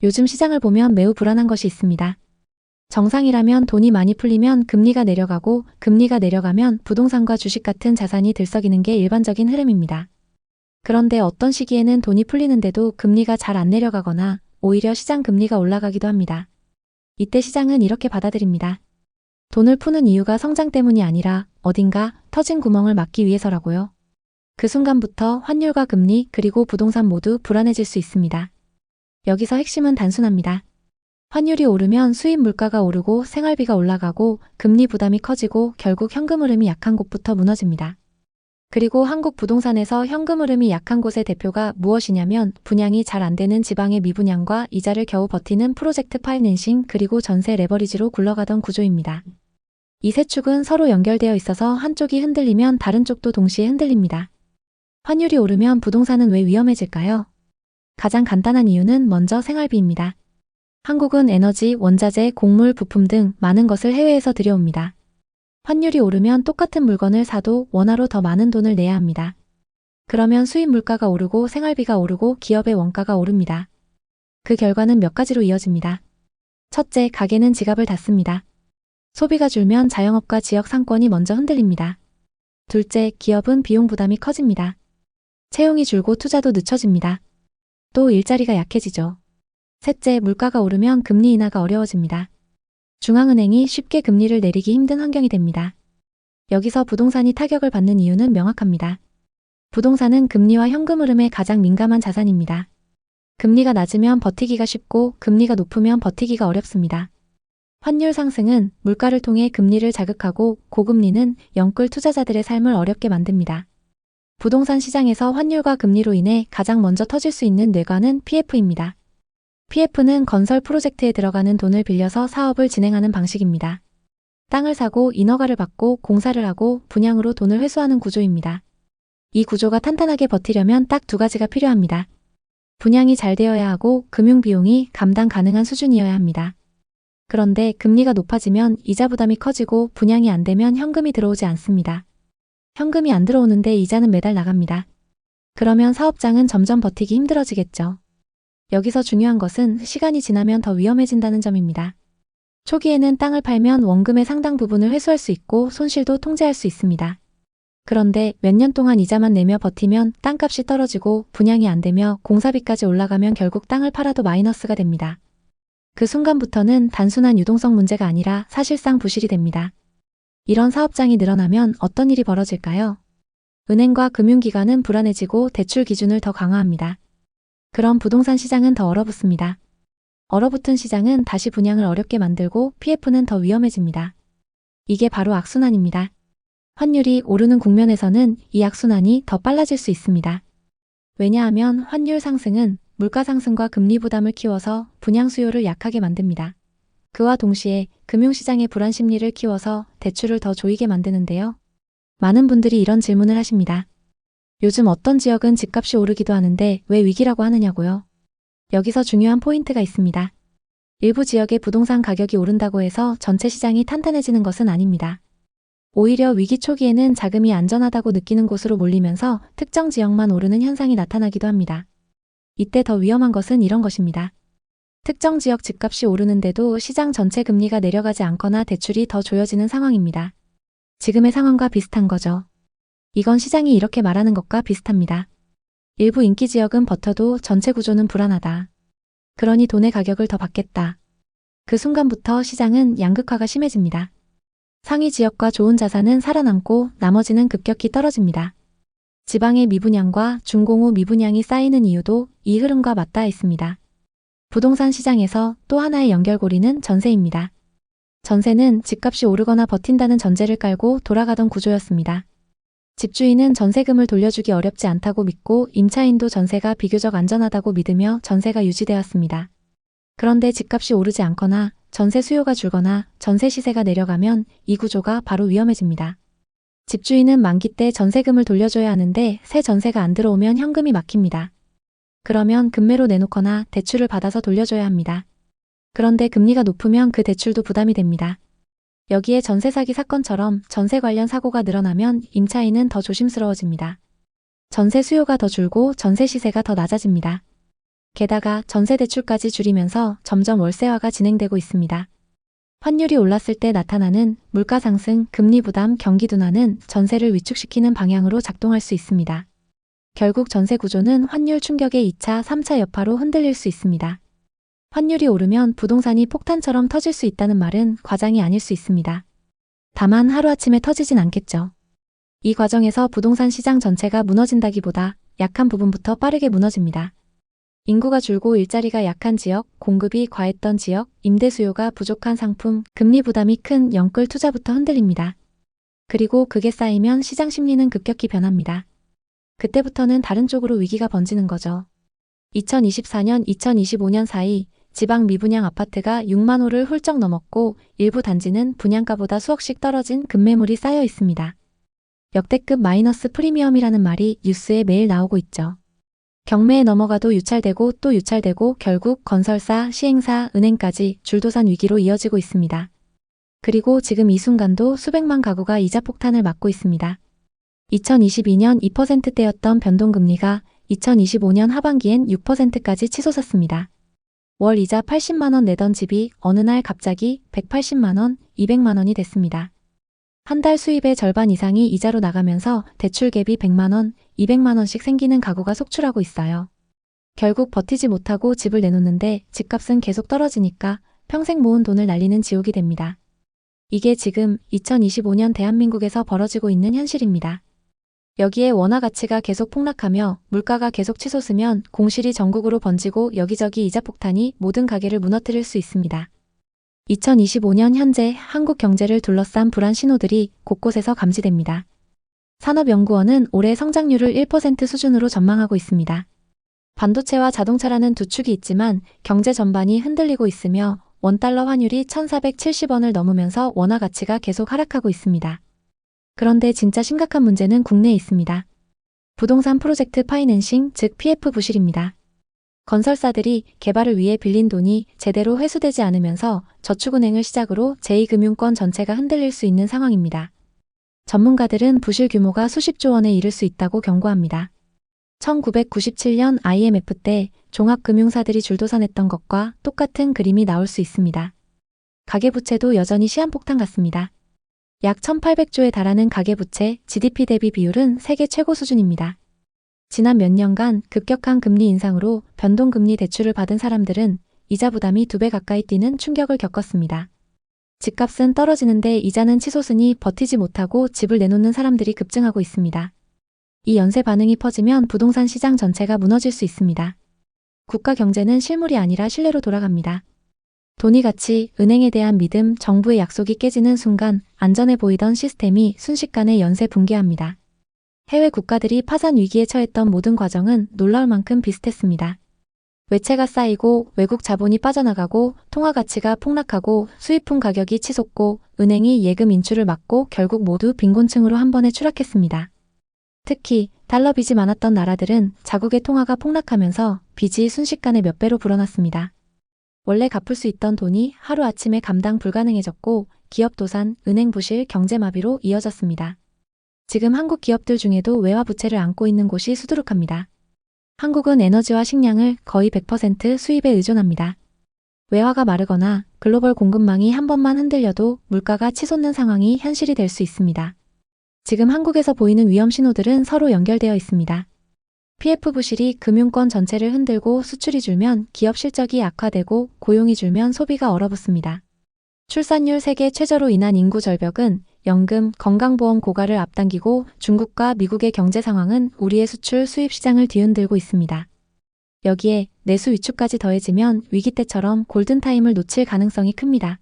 요즘 시장을 보면 매우 불안한 것이 있습니다. 정상이라면 돈이 많이 풀리면 금리가 내려가고 금리가 내려가면 부동산과 주식 같은 자산이 들썩이는 게 일반적인 흐름입니다. 그런데 어떤 시기에는 돈이 풀리는데도 금리가 잘 안 내려가거나 오히려 시장 금리가 올라가기도 합니다. 이때 시장은 이렇게 받아들입니다. 돈을 푸는 이유가 성장 때문이 아니라 어딘가 터진 구멍을 막기 위해서라고요. 그 순간부터 환율과 금리 그리고 부동산 모두 불안해질 수 있습니다. 여기서 핵심은 단순합니다. 환율이 오르면 수입 물가가 오르고 생활비가 올라가고 금리 부담이 커지고 결국 현금 흐름이 약한 곳부터 무너집니다. 그리고 한국 부동산에서 현금 흐름이 약한 곳의 대표가 무엇이냐면 분양이 잘 안 되는 지방의 미분양과 이자를 겨우 버티는 프로젝트 파이낸싱 그리고 전세 레버리지로 굴러가던 구조입니다. 이 세 축은 서로 연결되어 있어서 한쪽이 흔들리면 다른 쪽도 동시에 흔들립니다. 환율이 오르면 부동산은 왜 위험해질까요? 가장 간단한 이유는 먼저 생활비입니다. 한국은 에너지, 원자재, 곡물, 부품 등 많은 것을 해외에서 들여옵니다. 환율이 오르면 똑같은 물건을 사도 원화로 더 많은 돈을 내야 합니다. 그러면 수입 물가가 오르고 생활비가 오르고 기업의 원가가 오릅니다. 그 결과는 몇 가지로 이어집니다. 첫째, 가게는 지갑을 닫습니다. 소비가 줄면 자영업과 지역 상권이 먼저 흔들립니다. 둘째, 기업은 비용 부담이 커집니다. 채용이 줄고 투자도 늦춰집니다. 또 일자리가 약해지죠. 셋째, 물가가 오르면 금리 인하가 어려워집니다. 중앙은행이 쉽게 금리를 내리기 힘든 환경이 됩니다. 여기서 부동산이 타격을 받는 이유는 명확합니다. 부동산은 금리와 현금 흐름에 가장 민감한 자산입니다. 금리가 낮으면 버티기가 쉽고 금리가 높으면 버티기가 어렵습니다. 환율 상승은 물가를 통해 금리를 자극하고 고금리는 영끌 투자자들의 삶을 어렵게 만듭니다. 부동산 시장에서 환율과 금리로 인해 가장 먼저 터질 수 있는 뇌관은 PF입니다. PF는 건설 프로젝트에 들어가는 돈을 빌려서 사업을 진행하는 방식입니다. 땅을 사고 인허가를 받고 공사를 하고 분양으로 돈을 회수하는 구조입니다. 이 구조가 탄탄하게 버티려면 딱 두 가지가 필요합니다. 분양이 잘 되어야 하고 금융 비용이 감당 가능한 수준이어야 합니다. 그런데 금리가 높아지면 이자 부담이 커지고 분양이 안 되면 현금이 들어오지 않습니다. 현금이 안 들어오는데 이자는 매달 나갑니다. 그러면 사업장은 점점 버티기 힘들어지겠죠. 여기서 중요한 것은 시간이 지나면 더 위험해진다는 점입니다. 초기에는 땅을 팔면 원금의 상당 부분을 회수할 수 있고 손실도 통제할 수 있습니다. 그런데 몇 년 동안 이자만 내며 버티면 땅값이 떨어지고 분양이 안 되며 공사비까지 올라가면 결국 땅을 팔아도 마이너스가 됩니다. 그 순간부터는 단순한 유동성 문제가 아니라 사실상 부실이 됩니다. 이런 사업장이 늘어나면 어떤 일이 벌어질까요? 은행과 금융기관은 불안해지고 대출 기준을 더 강화합니다. 그럼 부동산 시장은 더 얼어붙습니다. 얼어붙은 시장은 다시 분양을 어렵게 만들고 PF는 더 위험해집니다. 이게 바로 악순환입니다. 환율이 오르는 국면에서는 이 악순환이 더 빨라질 수 있습니다. 왜냐하면 환율 상승은 물가 상승과 금리 부담을 키워서 분양 수요를 약하게 만듭니다. 그와 동시에 금융시장의 불안 심리를 키워서 대출을 더 조이게 만드는데요. 많은 분들이 이런 질문을 하십니다. 요즘 어떤 지역은 집값이 오르기도 하는데 왜 위기라고 하느냐고요? 여기서 중요한 포인트가 있습니다. 일부 지역의 부동산 가격이 오른다고 해서 전체 시장이 탄탄해지는 것은 아닙니다. 오히려 위기 초기에는 자금이 안전하다고 느끼는 곳으로 몰리면서 특정 지역만 오르는 현상이 나타나기도 합니다. 이때 더 위험한 것은 이런 것입니다. 특정 지역 집값이 오르는데도 시장 전체 금리가 내려가지 않거나 대출이 더 조여지는 상황입니다. 지금의 상황과 비슷한 거죠. 이건 시장이 이렇게 말하는 것과 비슷합니다. 일부 인기 지역은 버텨도 전체 구조는 불안하다. 그러니 돈의 가격을 더 받겠다. 그 순간부터 시장은 양극화가 심해집니다. 상위 지역과 좋은 자산은 살아남고 나머지는 급격히 떨어집니다. 지방의 미분양과 중공후 미분양이 쌓이는 이유도 이 흐름과 맞닿아 있습니다. 부동산 시장에서 또 하나의 연결고리는 전세입니다. 전세는 집값이 오르거나 버틴다는 전제를 깔고 돌아가던 구조였습니다. 집주인은 전세금을 돌려주기 어렵지 않다고 믿고 임차인도 전세가 비교적 안전하다고 믿으며 전세가 유지되었습니다. 그런데 집값이 오르지 않거나 전세 수요가 줄거나 전세 시세가 내려가면 이 구조가 바로 위험해집니다. 집주인은 만기 때 전세금을 돌려줘야 하는데 새 전세가 안 들어오면 현금이 막힙니다. 그러면 금매로 내놓거나 대출을 받아서 돌려줘야 합니다. 그런데 금리가 높으면 그 대출도 부담이 됩니다. 여기에 전세 사기 사건처럼 전세 관련 사고가 늘어나면 임차인은 더 조심스러워집니다. 전세 수요가 더 줄고 전세 시세가 더 낮아집니다. 게다가 전세 대출까지 줄이면서 점점 월세화가 진행되고 있습니다. 환율이 올랐을 때 나타나는 물가 상승, 금리 부담, 경기 둔화는 전세를 위축시키는 방향으로 작동할 수 있습니다. 결국 전세 구조는 환율 충격의 2차, 3차 여파로 흔들릴 수 있습니다. 환율이 오르면 부동산이 폭탄처럼 터질 수 있다는 말은 과장이 아닐 수 있습니다. 다만 하루아침에 터지진 않겠죠. 이 과정에서 부동산 시장 전체가 무너진다기보다 약한 부분부터 빠르게 무너집니다. 인구가 줄고 일자리가 약한 지역, 공급이 과했던 지역, 임대 수요가 부족한 상품, 금리 부담이 큰 영끌 투자부터 흔들립니다. 그리고 그게 쌓이면 시장 심리는 급격히 변합니다. 그때부터는 다른 쪽으로 위기가 번지는 거죠. 2024년, 2025년 사이 지방 미분양 아파트가 6만 호를 훌쩍 넘었고 일부 단지는 분양가보다 수억씩 떨어진 급매물이 쌓여 있습니다. 역대급 마이너스 프리미엄이라는 말이 뉴스에 매일 나오고 있죠. 경매에 넘어가도 유찰되고 또 유찰되고 결국 건설사, 시행사, 은행까지 줄도산 위기로 이어지고 있습니다. 그리고 지금 이 순간도 수백만 가구가 이자 폭탄을 맞고 있습니다. 2022년 2%대였던 변동금리가 2025년 하반기엔 6%까지 치솟았습니다. 월 이자 80만 원 내던 집이 어느 날 갑자기 180만 원, 200만 원이 됐습니다. 한 달 수입의 절반 이상이 이자로 나가면서 대출 갭이 100만 원, 200만 원씩 생기는 가구가 속출하고 있어요. 결국 버티지 못하고 집을 내놓는데 집값은 계속 떨어지니까 평생 모은 돈을 날리는 지옥이 됩니다. 이게 지금 2025년 대한민국에서 벌어지고 있는 현실입니다. 여기에 원화 가치가 계속 폭락하며 물가가 계속 치솟으면 공실이 전국으로 번지고 여기저기 이자 폭탄이 모든 가게를 무너뜨릴 수 있습니다. 2025년 현재 한국 경제를 둘러싼 불안 신호들이 곳곳에서 감지됩니다. 산업연구원은 올해 성장률을 1% 수준으로 전망하고 있습니다. 반도체와 자동차라는 두 축이 있지만 경제 전반이 흔들리고 있으며 원달러 환율이 1,470원을 넘으면서 원화 가치가 계속 하락하고 있습니다. 그런데 진짜 심각한 문제는 국내에 있습니다. 부동산 프로젝트 파이낸싱, 즉 PF 부실입니다. 건설사들이 개발을 위해 빌린 돈이 제대로 회수되지 않으면서 저축은행을 시작으로 제2금융권 전체가 흔들릴 수 있는 상황입니다. 전문가들은 부실 규모가 수십조 원에 이를 수 있다고 경고합니다. 1997년 IMF 때 종합금융사들이 줄도산했던 것과 똑같은 그림이 나올 수 있습니다. 가계부채도 여전히 시한폭탄 같습니다. 약 1,800조에 달하는 가계부채, GDP 대비 비율은 세계 최고 수준입니다. 지난 몇 년간 급격한 금리 인상으로 변동금리 대출을 받은 사람들은 이자 부담이 2배 가까이 뛰는 충격을 겪었습니다. 집값은 떨어지는데 이자는 치솟으니 버티지 못하고 집을 내놓는 사람들이 급증하고 있습니다. 이 연쇄 반응이 퍼지면 부동산 시장 전체가 무너질 수 있습니다. 국가 경제는 실물이 아니라 신뢰로 돌아갑니다. 돈이 가치, 은행에 대한 믿음, 정부의 약속이 깨지는 순간 안전해 보이던 시스템이 순식간에 연쇄 붕괴합니다. 해외 국가들이 파산 위기에 처했던 모든 과정은 놀라울 만큼 비슷했습니다. 외채가 쌓이고 외국 자본이 빠져나가고 통화 가치가 폭락하고 수입품 가격이 치솟고 은행이 예금 인출을 막고 결국 모두 빈곤층으로 한 번에 추락했습니다. 특히 달러 빚이 많았던 나라들은 자국의 통화가 폭락하면서 빚이 순식간에 몇 배로 불어났습니다. 원래 갚을 수 있던 돈이 하루아침에 감당 불가능해졌고 기업 도산, 은행 부실, 경제 마비로 이어졌습니다. 지금 한국 기업들 중에도 외화 부채를 안고 있는 곳이 수두룩합니다. 한국은 에너지와 식량을 거의 100% 수입에 의존합니다. 외화가 마르거나 글로벌 공급망이 한 번만 흔들려도 물가가 치솟는 상황이 현실이 될 수 있습니다. 지금 한국에서 보이는 위험 신호들은 서로 연결되어 있습니다. PF 부실이 금융권 전체를 흔들고 수출이 줄면 기업 실적이 악화되고 고용이 줄면 소비가 얼어붙습니다. 출산율 세계 최저로 인한 인구 절벽은 연금, 건강보험 고갈을 앞당기고 중국과 미국의 경제 상황은 우리의 수출, 수입 시장을 뒤흔들고 있습니다. 여기에 내수 위축까지 더해지면 위기 때처럼 골든타임을 놓칠 가능성이 큽니다.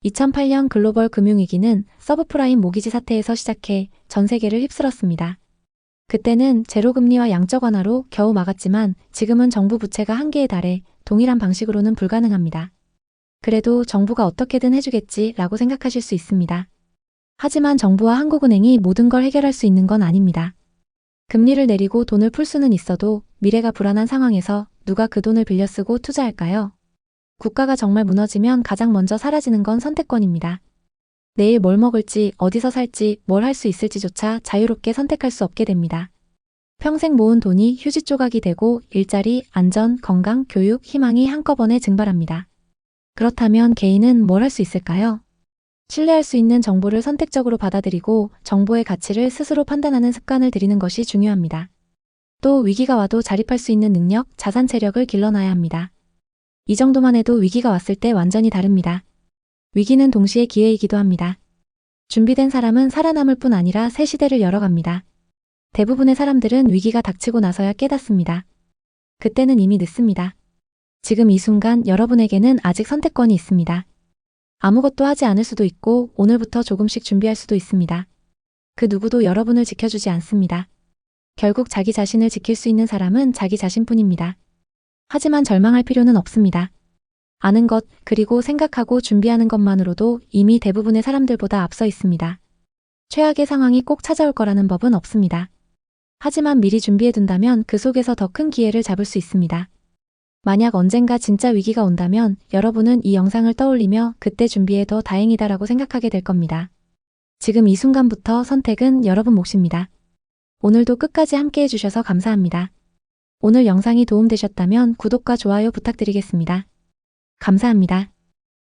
2008년 글로벌 금융위기는 서브프라임 모기지 사태에서 시작해 전 세계를 휩쓸었습니다. 그때는 제로금리와 양적 완화로 겨우 막았지만 지금은 정부 부채가 한계에 달해 동일한 방식으로는 불가능합니다. 그래도 정부가 어떻게든 해주겠지 라고 생각하실 수 있습니다. 하지만 정부와 한국은행이 모든 걸 해결할 수 있는 건 아닙니다. 금리를 내리고 돈을 풀 수는 있어도 미래가 불안한 상황에서 누가 그 돈을 빌려 쓰고 투자할까요? 국가가 정말 무너지면 가장 먼저 사라지는 건 선택권입니다. 내일 뭘 먹을지, 어디서 살지, 뭘 할 수 있을지조차 자유롭게 선택할 수 없게 됩니다. 평생 모은 돈이 휴지 조각이 되고 일자리, 안전, 건강, 교육, 희망이 한꺼번에 증발합니다. 그렇다면 개인은 뭘 할 수 있을까요? 신뢰할 수 있는 정보를 선택적으로 받아들이고 정보의 가치를 스스로 판단하는 습관을 들이는 것이 중요합니다. 또 위기가 와도 자립할 수 있는 능력, 자산 체력을 길러놔야 합니다. 이 정도만 해도 위기가 왔을 때 완전히 다릅니다. 위기는 동시에 기회이기도 합니다. 준비된 사람은 살아남을 뿐 아니라 새 시대를 열어갑니다. 대부분의 사람들은 위기가 닥치고 나서야 깨닫습니다. 그때는 이미 늦습니다. 지금 이 순간 여러분에게는 아직 선택권이 있습니다. 아무것도 하지 않을 수도 있고 오늘부터 조금씩 준비할 수도 있습니다. 그 누구도 여러분을 지켜주지 않습니다. 결국 자기 자신을 지킬 수 있는 사람은 자기 자신뿐입니다. 하지만 절망할 필요는 없습니다. 아는 것, 그리고 생각하고 준비하는 것만으로도 이미 대부분의 사람들보다 앞서 있습니다. 최악의 상황이 꼭 찾아올 거라는 법은 없습니다. 하지만 미리 준비해둔다면 그 속에서 더 큰 기회를 잡을 수 있습니다. 만약 언젠가 진짜 위기가 온다면 여러분은 이 영상을 떠올리며 그때 준비해 더 다행이다라고 생각하게 될 겁니다. 지금 이 순간부터 선택은 여러분 몫입니다. 오늘도 끝까지 함께 해주셔서 감사합니다. 오늘 영상이 도움되셨다면 구독과 좋아요 부탁드리겠습니다. 감사합니다.